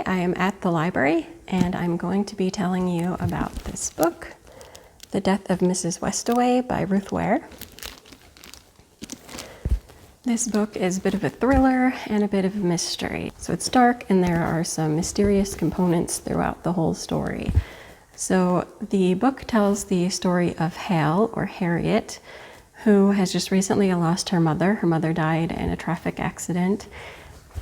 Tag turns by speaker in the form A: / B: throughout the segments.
A: I am at the library and I'm going to be telling you about this book, The Death of Mrs. Westaway by Ruth Ware. This book is a bit of a thriller and a bit of a mystery. So it's dark and there are some mysterious components throughout the whole story. So the book tells the story of Hale, or Harriet, who has just recently lost her mother. Her mother died in a traffic accident.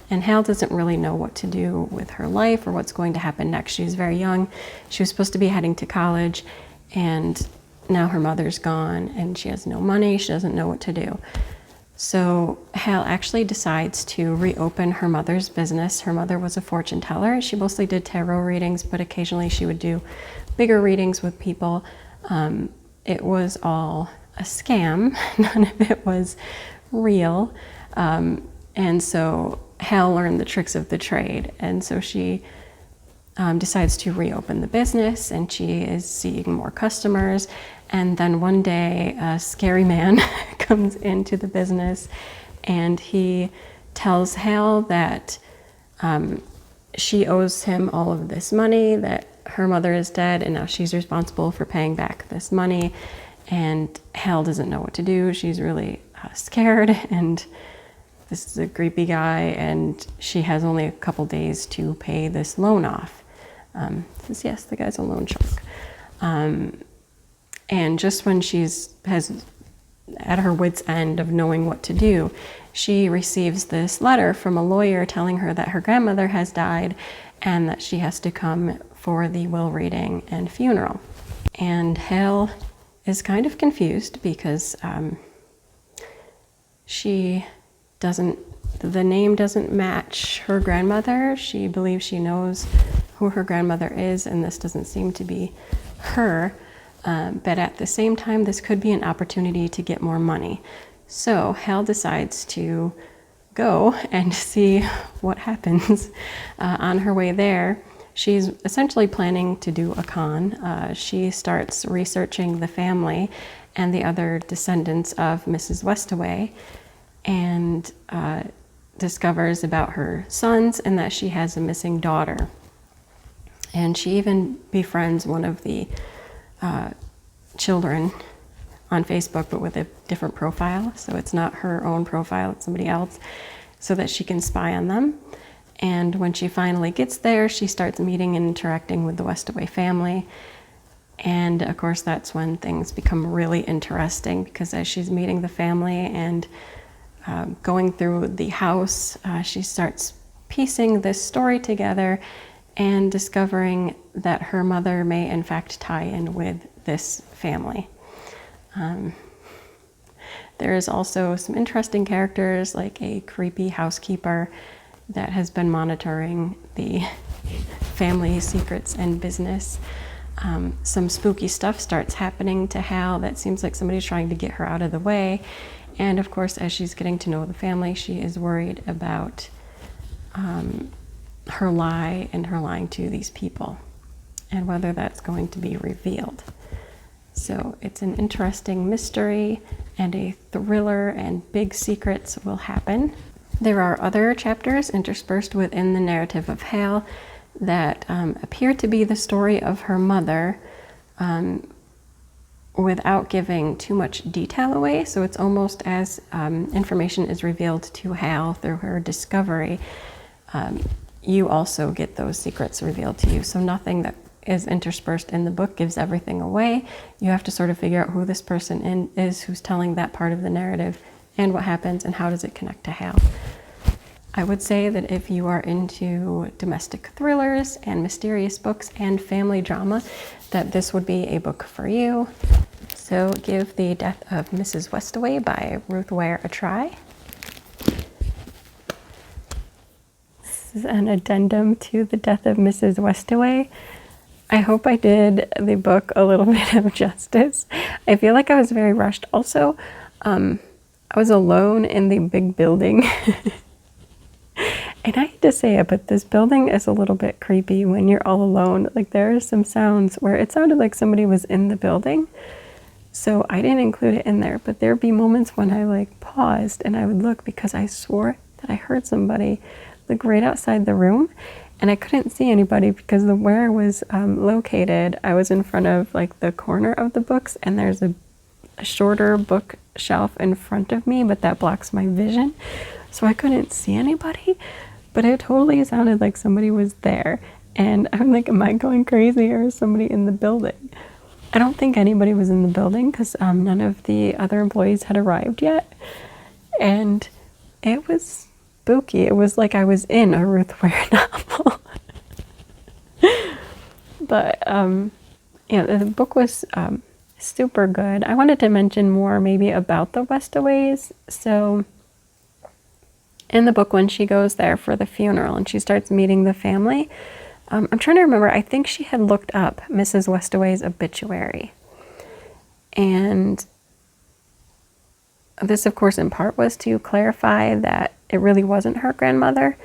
A: And Hale doesn't really know what to do with her life or what's going to happen next. She's very young. She was supposed to be heading to college, and now her mother's gone and she has no money. She doesn't know what to do. So Hale actually decides to reopen her mother's business. Her mother was a fortune teller. She mostly did tarot readings, but occasionally she would do bigger readings with people. It was all a scam. None of it was real. And so Hale learned the tricks of the trade. And so she decides to reopen the business, and she is seeing more customers. And then one day a scary man comes into the business and he tells Hale that she owes him all of this money, that her mother is dead and now she's responsible for paying back this money. And Hale doesn't know what to do. She's really scared, and this is a creepy guy, and she has only a couple days to pay this loan off. Yes, the guy's a loan shark. And just when she's at her wit's end of knowing what to do, she receives this letter from a lawyer telling her that her grandmother has died and that she has to come for the will reading and funeral. And Hale is kind of confused because the name doesn't match her grandmother. She believes she knows who her grandmother is, and this doesn't seem to be her. But at the same time, this could be an opportunity to get more money. So Hale decides to go and see what happens. On her way there, she's essentially planning to do a con. She starts researching the family and the other descendants of Mrs. Westaway, and discovers about her sons and that she has a missing daughter. And she even befriends one of the children on Facebook, but with a different profile. So it's not her own profile, it's somebody else, so that she can spy on them. And when she finally gets there, she starts meeting and interacting with the Westaway family. And of course, that's when things become really interesting, because as she's meeting the family and going through the house, she starts piecing this story together and discovering that her mother may in fact tie in with this family. There is also some interesting characters, like a creepy housekeeper that has been monitoring the family secrets and business. Some spooky stuff starts happening to Hal that seems like somebody's trying to get her out of the way. And of course, as she's getting to know the family, she is worried about her lie and her lying to these people, and whether that's going to be revealed. So it's an interesting mystery and a thriller, and big secrets will happen. There are other chapters interspersed within the narrative of Hale that appear to be the story of her mother, without giving too much detail away. So it's almost as information is revealed to Hale through her discovery, you also get those secrets revealed to you. So nothing that is interspersed in the book gives everything away. You have to sort of figure out who this person is who's telling that part of the narrative, and what happens and how does it connect to Hale. I would say that if you are into domestic thrillers and mysterious books and family drama, that this would be a book for you. So give The Death of Mrs. Westaway by Ruth Ware a try. This is an addendum to The Death of Mrs. Westaway. I hope I did the book a little bit of justice. I feel like I was very rushed. Also, I was alone in the big building. And I hate to say it, but this building is a little bit creepy when you're all alone. Like, there are some sounds where it sounded like somebody was in the building. So I didn't include it in there, but there'd be moments when I paused and I would look, because I swore that I heard somebody right outside the room. and I couldn't see anybody because where I was located, I was in front of like the corner of the books, and there's a shorter bookshelf in front of me, but that blocks my vision, so I couldn't see anybody. But it totally sounded like somebody was there, and I'm like, am I going crazy, or is somebody in the building? I don't think anybody was in the building because none of the other employees had arrived yet, and it was spooky. It was like I was in a Ruth Ware novel. But yeah, the book was super good. I wanted to mention more maybe about the Westaways. So in the book, when she goes there for the funeral and she starts meeting the family, I'm trying to remember, I think she had looked up Mrs. Westaway's obituary. And this, of course, in part was to clarify that it really wasn't her grandmother.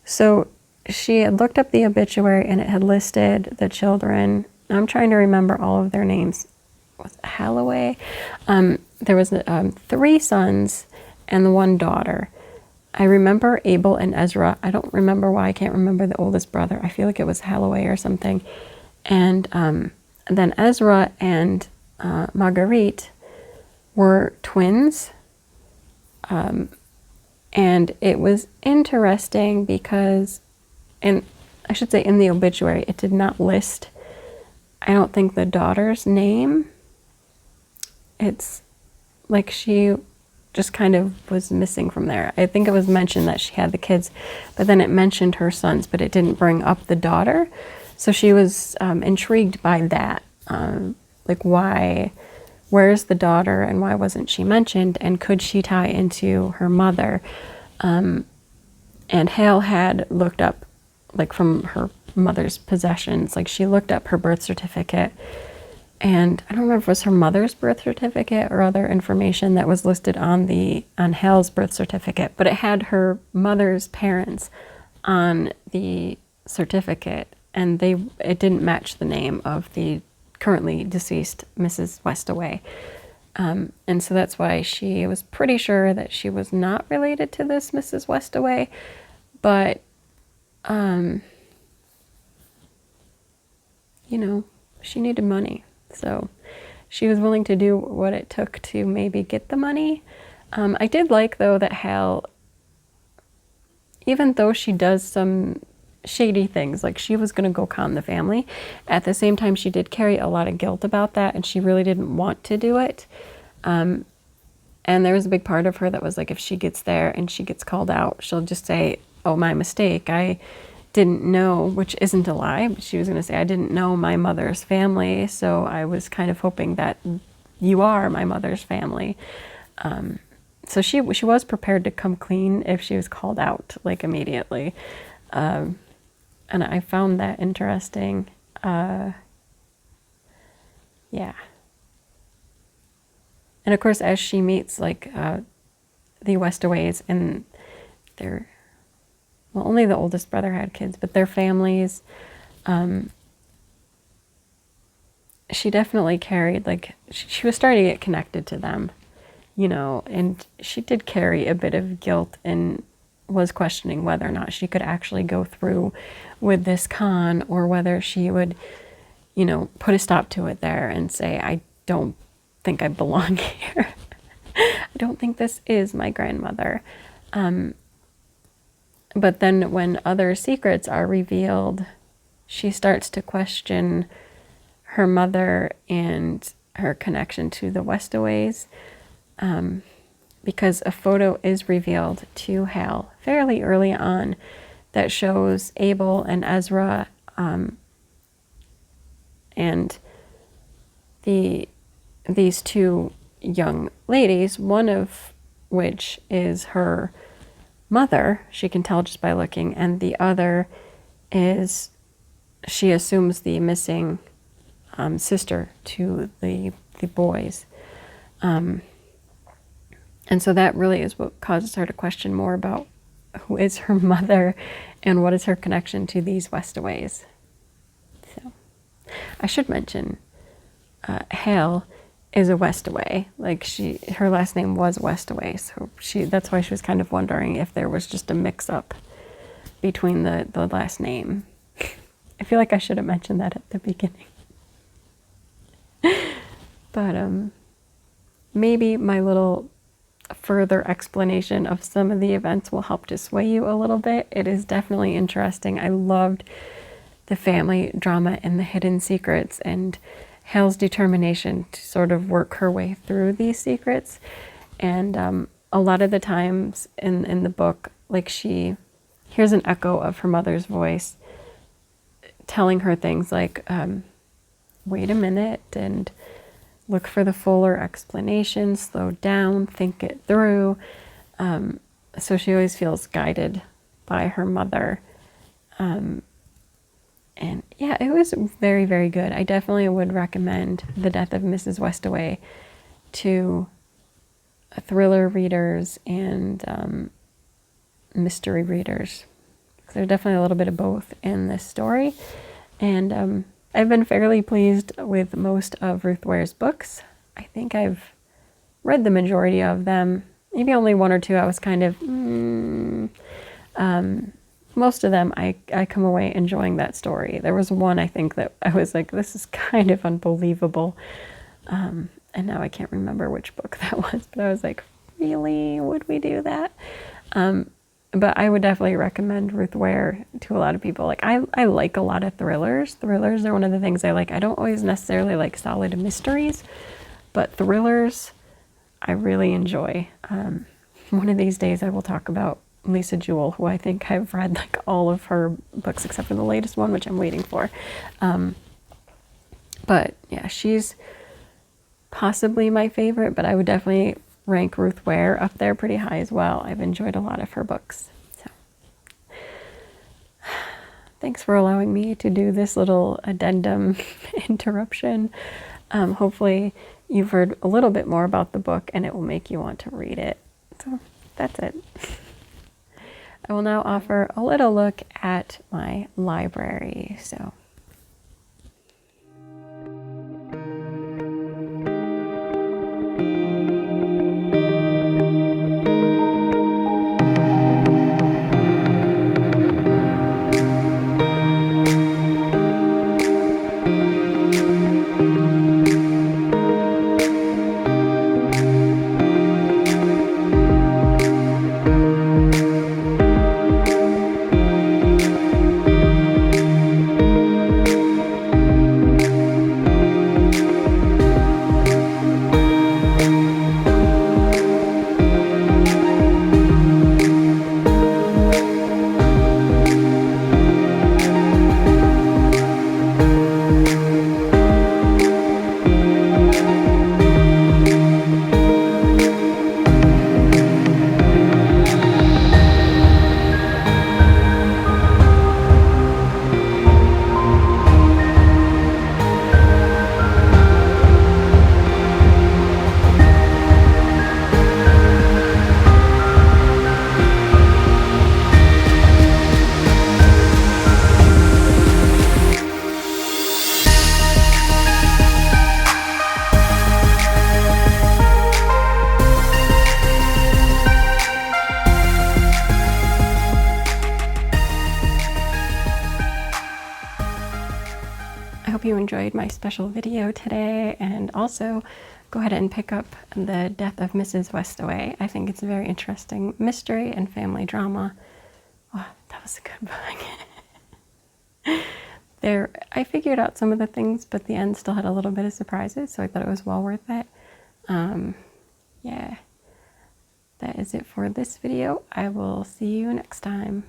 A: So she had looked up the obituary and it had listed the children. I'm trying to remember all of their names. Was it Halloway? There was 3 sons and the 1 daughter. I remember Abel and Ezra. I don't remember why I can't remember the oldest brother. I feel like it was Halloway or something. And then Ezra and Marguerite were twins. And it was interesting because, and I should say in the obituary, it did not list, I don't think, the daughter's name. It's like she just kind of was missing from there. I think it was mentioned that she had the kids, but then it mentioned her sons, but it didn't bring up the daughter. So she was intrigued by that. Like where's the daughter and why wasn't she mentioned? And could she tie into her mother? And Hale had looked up, like from her mother's possessions, like she looked up her birth certificate, and I don't remember if it was her mother's birth certificate or other information that was listed on Hale's birth certificate, but it had her mother's parents on the certificate, and it didn't match the name of the currently deceased Mrs. Westaway. And so that's why she was pretty sure that she was not related to this Mrs. Westaway, but you know, she needed money. So she was willing to do what it took to maybe get the money. I did like, though, that Hale, even though she does some shady things, like she was going to go con the family, at the same time she did carry a lot of guilt about that, and she really didn't want to do it. And there was a big part of her that was like, if she gets there and she gets called out, she'll just say, oh, my mistake, I didn't know, which isn't a lie, but she was going to say, I didn't know my mother's family, so I was kind of hoping that you are my mother's family. So she was prepared to come clean if she was called out, like, immediately. And I found that interesting. Yeah. And of course, as she meets, like, the Westaways and their, well, only the oldest brother had kids, but their families, she definitely carried, like, she was starting to get connected to them, you know, and she did carry a bit of guilt and was questioning whether or not she could actually go through with this con, or whether she would, you know, put a stop to it there and say, I don't think I belong here. I don't think this is my grandmother. But then when other secrets are revealed, she starts to question her mother and her connection to the Westaways, because a photo is revealed to Hal fairly early on that shows Abel and Ezra, and these 2 young ladies, one of which is her mother, she can tell just by looking, and the other is, she assumes, the missing sister to the boys. And so that really is what causes her to question more about who is her mother and what is her connection to these Westaways. So I should mention, Hale is a Westaway. Like, her last name was Westaway, so that's why she was kind of wondering if there was just a mix-up between the last name. I feel like I should have mentioned that at the beginning. But maybe my little further explanation of some of the events will help to sway you a little bit. It is definitely interesting. I loved the family drama and the hidden secrets and Hale's determination to sort of work her way through these secrets. And a lot of the times in the book, like she hears an echo of her mother's voice telling her things like, wait a minute and look for the fuller explanation, slow down, think it through. So she always feels guided by her mother. And yeah, it was very, very good. I definitely would recommend The Death of Mrs. Westaway to thriller readers and mystery readers. There's definitely a little bit of both in this story. And I've been fairly pleased with most of Ruth Ware's books. I think I've read the majority of them. Maybe only one or two I was kind of, most of them I come away enjoying that story. There was one I think that I was like, this is kind of unbelievable. And now I can't remember which book that was, but I was like, really? Would we do that? But I would definitely recommend Ruth Ware to a lot of people. Like I like a lot of thrillers. Thrillers are one of the things I like. I don't always necessarily like solid mysteries, but thrillers I really enjoy. One of these days I will talk about Lisa Jewell, who I think I've read like all of her books except for the latest one, which I'm waiting for. But yeah, she's possibly my favorite, but I would definitely rank Ruth Ware up there pretty high as well. I've enjoyed a lot of her books. So thanks for allowing me to do this little addendum interruption. Hopefully you've heard a little bit more about the book and it will make you want to read it. So that's it. I will now offer a little look at my library. So you enjoyed my special video today, and also go ahead and pick up The Death of Mrs. Westaway. I think it's a very interesting mystery and family drama. Oh, that was a good book. I figured out some of the things, but the end still had a little bit of surprises, so I thought it was well worth it. Yeah, that is it for this video. I will see you next time.